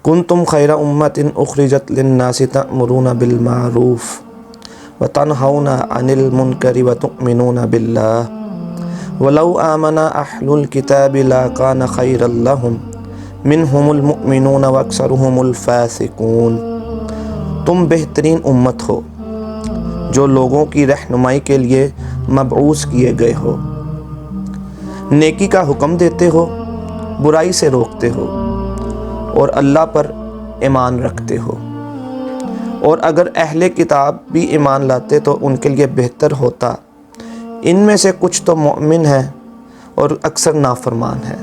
कुंतुम Khaira उम्मतिन उखरिजत लिन्नासि तअमुरूना bill मारूफ व तनहौना अनिल मुनकरि व तु'मिनूना बिल्लाह वलौ आमना अहलुल किताबि Lacan Khairal लहुम मिनहुमुल मुमिनून व अक्सरुहुमुल फासिकून। तुम बेहतरीन उम्मत हो जो लोगों की रहनुमाई के लिए मबऊस किए गए हो, नेकी का हुक्म देते हो, बुराई से रोकते हो और अल्लाह पर ईमान रखते हो। और अगर अहले किताब भी ईमान लाते तो उनके लिए बेहतर होता। इनमें से कुछ तो मोमिन है और अक्सर नाफरमान है।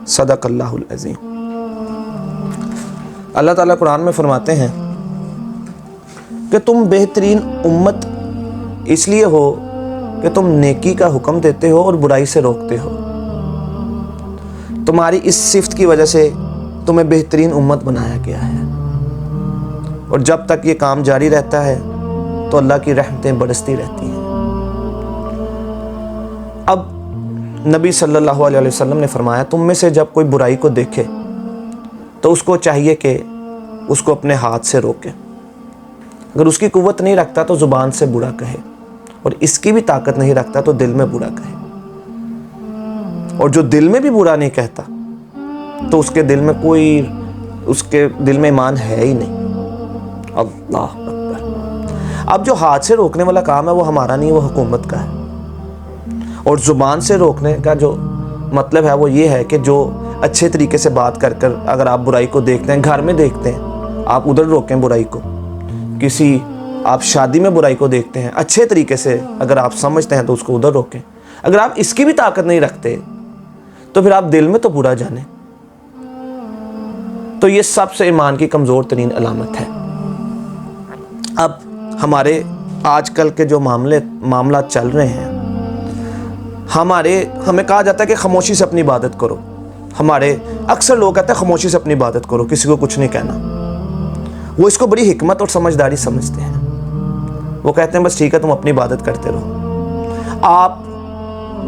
सदक़ल्लाहुल अज़ीम। अल्लाह ताला कुरान में फरमाते हैं कि तुम बेहतरीन उम्मत इसलिए हो कि तुम नेकी का हुक्म देते हो और बुराई से रोकते हो। तुम्हारी इस सिफ्त की वजह से तुम्हें बेहतरीन उम्मत बनाया गया है, और जब तक ये काम जारी रहता है तो अल्लाह की रहमतें बरसती रहती हैं। अब नबी सल्लल्लाहु अलैहि वसल्लम ने फरमाया, तुम में से जब कोई बुराई को देखे तो उसको चाहिए कि उसको अपने हाथ से रोके। अगर उसकी कुव्वत नहीं रखता तो ज़ुबान से बुरा कहे, और इसकी भी ताकत नहीं रखता तो दिल में बुरा कहे। और जो दिल में भी बुरा नहीं कहता तो उसके दिल में ईमान है ही नहीं। अल्लाह अकबर। अब जो हाथ से रोकने वाला काम है वो हमारा नहीं, वो हुकूमत का है। और ज़ुबान से रोकने का जो मतलब है वो ये है कि जो अच्छे तरीके से बात कर कर, अगर आप बुराई को देखते हैं, घर में देखते हैं, आप उधर रोकें बुराई को। आप शादी में बुराई को देखते हैं, अच्छे तरीके से अगर आप समझते हैं तो उसको उधर रोकें। अगर आप इसकी भी ताकत नहीं रखते तो फिर आप दिल में तो बुरा जाने। तो ये सबसे ईमान की कमज़ोर तरीन अलामत है। अब हमारे आजकल के जो मामला चल रहे हैं, हमें कहा जाता है कि खामोशी से अपनी इबादत करो। हमारे अक्सर लोग कहते हैं खामोशी से अपनी इबादत करो, किसी को कुछ नहीं कहना। वो इसको बड़ी हिकमत और समझदारी समझते हैं। वो कहते हैं बस ठीक है, तुम अपनी इबादत करते रहो, आप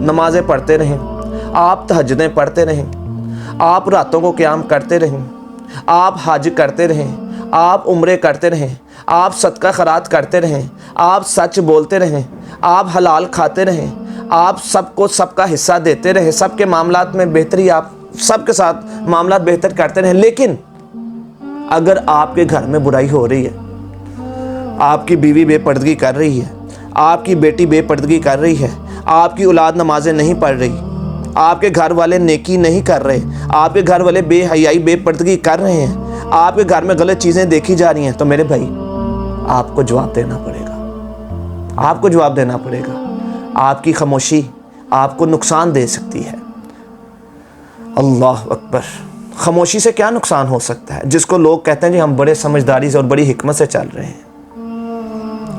नमाज़ें पढ़ते रहें, आप तहज्जुदें पढ़ते रहें, आप रातों को क़याम करते रहें, आप हज करते रहें, आप उम्रे करते रहें, आप सदका खैरात करते रहें, आप सच बोलते रहें, आप हलाल खाते रहें, आप सबको सबका हिस्सा देते रहें, सबके मामलात में बेहतरी, आप सबके साथ मामलात बेहतर करते रहें। लेकिन अगर आपके घर में बुराई हो रही है, आपकी बीवी बेपर्दगी कर रही है, आपकी बेटी बेपर्दगी कर रही है, आपकी औलाद नमाजें नहीं पढ़ रही, आपके घर वाले नेकी नहीं कर रहे, आपके घर वाले बेहयाई बेपर्दगी कर रहे हैं, आपके घर में गलत चीज़ें देखी जा रही हैं, तो मेरे भाई आपको जवाब देना पड़ेगा। आपको जवाब देना पड़ेगा। आपकी खामोशी आपको नुकसान दे सकती है। अल्लाह अकबर। खामोशी से क्या नुकसान हो सकता है, जिसको लोग कहते हैं जी हम बड़े समझदारी से और बड़ी हिकमत से चल रहे हैं।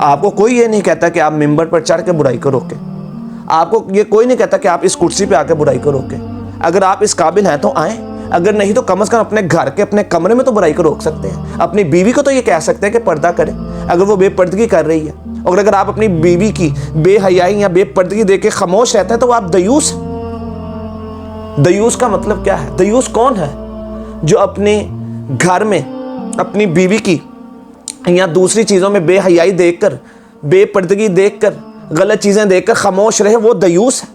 आपको कोई ये नहीं कहता कि आप मिंबर पर चढ़ के बुराई को रोकें। आपको ये कोई नहीं कहता कि आप इस कुर्सी पे आके बुराई को रोकें। अगर आप इस काबिल हैं तो आएँ, अगर नहीं तो कम से कम अपने घर के अपने कमरे में तो बुराई को रोक सकते हैं। अपनी बीवी को तो ये कह सकते हैं कि पर्दा करे अगर वो बेपर्दगी कर रही है। और अगर आप अपनी बीवी की बेहयाई या बेपर्दगी देख के खामोश रहते हैं तो आप दयूस। दयूस का मतलब क्या है? दयूस कौन है? जो अपने घर में अपनी बीवी की या दूसरी चीज़ों में बेहयाई देखकर, बेपर्दगी देखकर, गलत चीज़ें देखकर खामोश रहे, वो दयूस है।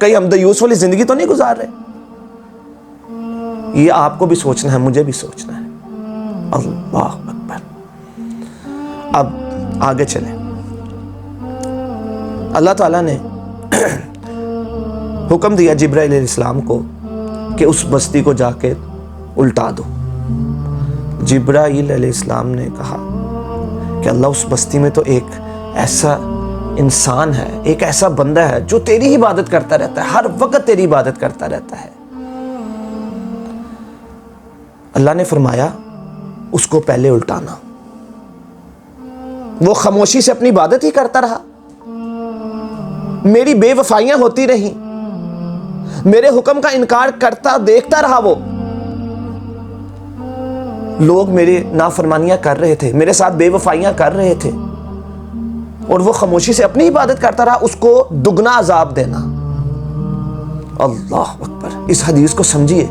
कहीं हम दयूस वाली ज़िंदगी तो नहीं गुजार रहे? ये आपको भी सोचना है, मुझे भी सोचना है। अल्लाह अकबर। अब आगे चलें। अल्लाह ताला ने हुक्म दिया जिब्राइल अलैहिस्सलाम को कि उस बस्ती को जाके उल्टा दो। जिब्राइल अलैहिस्सलाम ने कहा कि अल्लाह, उस बस्ती में तो एक ऐसा इंसान है, एक ऐसा बंदा है जो तेरी ही इबादत करता रहता है, हर वक्त तेरी इबादत करता रहता है। अल्लाह ने फरमाया उसको पहले उल्टाना। वो खामोशी से अपनी इबादत ही करता रहा, मेरी बेवफाइयां होती रही, मेरे हुक्म का इनकार करता देखता रहा। वो लोग मेरी नाफरमानियां कर रहे थे, मेरे साथ बेवफाइयां कर रहे थे, और वो खामोशी से अपनी इबादत करता रहा। उसको दुगना अजाब देना। अल्लाह अकबर। इस हदीस को समझिए।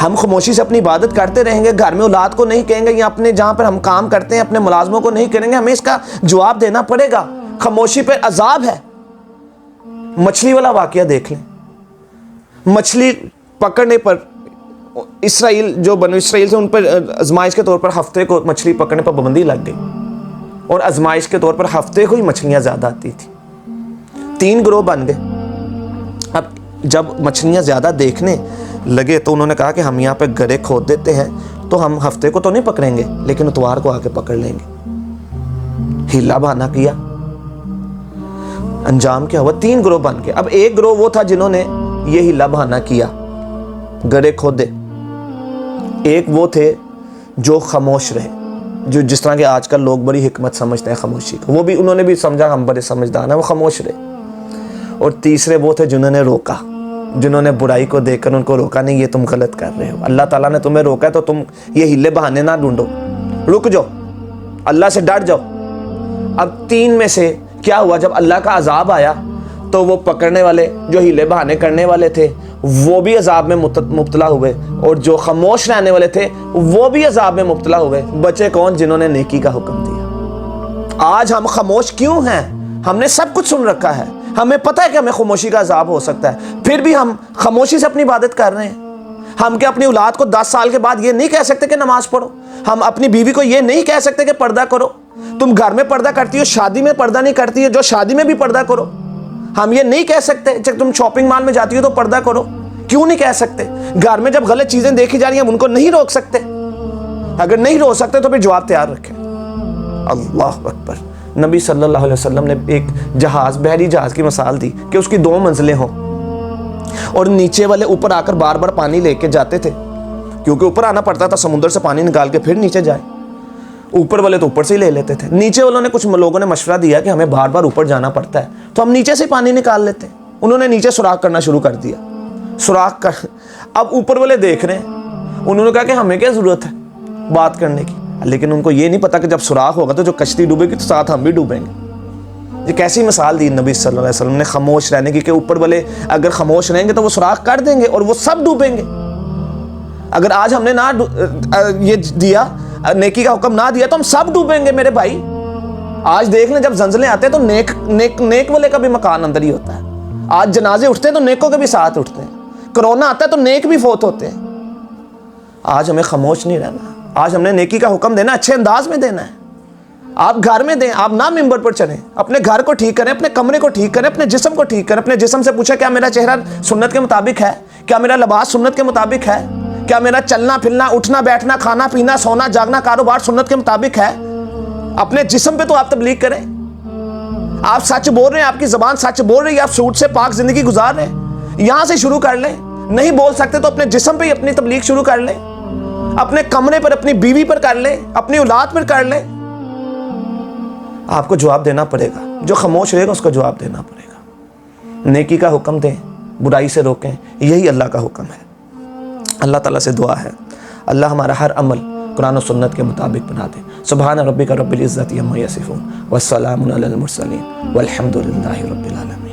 ہم خاموشی سے اپنی عبادت کرتے رہیں گے, گھر میں اولاد کو نہیں کہیں گے, یا اپنے جہاں پر ہم کام کرتے ہیں اپنے ملازموں کو نہیں کریں گے, ہمیں اس کا جواب دینا پڑے گا. خاموشی پہ عذاب ہے. مچھلی والا واقعہ دیکھ لیں. مچھلی پکڑنے پر اسرائیل, جو بنو اسرائیل سے, ان پر آزمائش کے طور پر ہفتے کو مچھلی پکڑنے پر پابندی لگ گئی, اور آزمائش کے طور پر ہفتے کو ہی مچھلیاں زیادہ آتی تھی. 3 گروہ بن گئے. اب جب مچھلیاں زیادہ دیکھنے لگے تو انہوں نے کہا کہ ہم یہاں پہ گڑھے کھود دیتے ہیں, تو ہم ہفتے کو تو نہیں پکڑیں گے لیکن اتوار کو آ کے پکڑ لیں گے. ہیلا بہانا کیا, انجام کیا ہوا؟ 3 گروہ بن گئے. اب ایک گروہ وہ تھا جنہوں نے یہ ہیلا بہانا کیا, گڑھے کھودے. ایک وہ تھے جو خاموش رہے, جو جس طرح کہ آج کل لوگ بڑی حکمت سمجھتے ہیں خاموشی کو, وہ بھی انہوں نے بھی سمجھا ہم بڑے سمجھدار ہیں, وہ خاموش رہے. اور تیسرے وہ تھے جنہوں نے روکا, جنہوں نے برائی کو دیکھ کر ان کو روکا, نہیں یہ تم غلط کر رہے ہو, اللہ تعالیٰ نے تمہیں روکا ہے تو تم یہ ہیلے بہانے نہ ڈھونڈو, رک جاؤ, اللہ سے ڈر جاؤ. اب 3 میں سے کیا ہوا؟ جب اللہ کا عذاب آیا تو وہ پکڑنے والے جو ہیلے بہانے کرنے والے تھے وہ بھی عذاب میں مبتلا ہوئے, اور جو خاموش رہنے والے تھے وہ بھی عذاب میں مبتلا ہوئے. بچے کون؟ جنہوں نے نیکی کا حکم دیا. آج ہم خاموش کیوں ہیں؟ ہم نے سب کچھ سن رکھا ہے, ہمیں پتہ ہے کہ ہمیں خاموشی کا عذاب ہو سکتا ہے, پھر بھی ہم خاموشی سے اپنی عبادت کر رہے ہیں. ہم کیا اپنی اولاد کو 10 سال کے بعد یہ نہیں کہہ سکتے کہ نماز پڑھو؟ ہم اپنی بیوی کو یہ نہیں کہہ سکتے کہ پردہ کرو؟ تم گھر میں پردہ کرتی ہو, شادی میں پردہ نہیں کرتی ہے, جو شادی میں بھی پردہ کرو. ہم یہ نہیں کہہ سکتے جب تم شاپنگ مال میں جاتی ہو تو پردہ کرو, کیوں نہیں کہہ سکتے؟ گھر میں جب غلط چیزیں دیکھی جا رہی ہیں ہم ان کو نہیں روک سکتے؟ اگر نہیں روک سکتے تو پھر جواب تیار رکھیں. اللہ اکبر. نبی صلی اللہ علیہ وسلم نے ایک جہاز, بحری جہاز کی مثال دی کہ اس کی 2 منزلیں ہوں, اور نیچے والے اوپر آ کر بار بار پانی لے کے جاتے تھے, کیونکہ اوپر آنا پڑتا تھا سمندر سے پانی نکال کے پھر نیچے جائے. اوپر والے تو اوپر سے ہی لے لیتے تھے. نیچے والوں نے, کچھ لوگوں نے مشورہ دیا کہ ہمیں بار بار اوپر جانا پڑتا ہے تو ہم نیچے سے پانی نکال لیتے. انہوں نے نیچے سوراخ کرنا شروع کر دیا, سوراخ کر. اب اوپر والے دیکھ رہے ہیں, انہوں نے کہا کہ ہمیں کیا ضرورت ہے بات کرنے کی, لیکن ان کو یہ نہیں پتا کہ جب سوراخ ہوگا تو جو کشتی ڈوبے گی تو ساتھ ہم بھی ڈوبیں گے. یہ کیسی مثال دی نبی صلی اللہ علیہ وسلم نے خاموش رہنے کی, کہ اوپر والے اگر خاموش رہیں گے تو وہ سوراخ کر دیں گے اور وہ سب ڈوبیں گے. اگر آج ہم نے نہ یہ دیا, نیکی کا حکم نہ دیا, تو ہم سب ڈوبیں گے میرے بھائی. آج دیکھ لیں جب زلزلے آتے ہیں تو نیک والے کا بھی مکان اندر ہی ہوتا ہے. آج جنازے اٹھتے ہیں تو نیکوں کے بھی ساتھ اٹھتے ہیں. کرونا آتا ہے تو نیک بھی فوت ہوتے ہیں. آج ہمیں خاموش نہیں رہنا. آج ہم نے نیکی کا حکم دینا, اچھے انداز میں دینا ہے. آپ گھر میں دیں, آپ نہ ممبر پر چلیں. اپنے گھر کو ٹھیک کریں, اپنے کمرے کو ٹھیک کریں, اپنے جسم کو ٹھیک کریں. اپنے جسم سے پوچھیں کیا میرا چہرہ سنت کے مطابق ہے, کیا میرا لباس سنت کے مطابق ہے, کیا میرا چلنا پھرنا, اٹھنا بیٹھنا, کھانا پینا, سونا جاگنا, کاروبار سنت کے مطابق ہے. اپنے جسم پہ تو آپ تبلیغ کریں. آپ سچ بول رہے ہیں, آپ کی زبان سچ بول رہی ہے, آپ سوٹ سے پاک زندگی گزار رہے ہیں, یہاں سے شروع کر لیں. نہیں بول سکتے تو اپنے جسم پہ ہی اپنی تبلیغ شروع کر لیں, اپنے کمرے پر, اپنی بیوی پر کر لیں, اپنی اولاد پر کر لیں. آپ کو جواب دینا پڑے گا. جو خاموش رہے گا اس کو جواب دینا پڑے گا. نیکی کا حکم دیں, برائی سے روکیں, یہی اللہ کا حکم ہے. اللہ تعالیٰ سے دعا ہے اللہ ہمارا ہر عمل قرآن و سنت کے مطابق بنا دے. سبحان ربک رب العزت عما یصفون والسلام علی المرسلین والحمد للہ رب العالمین.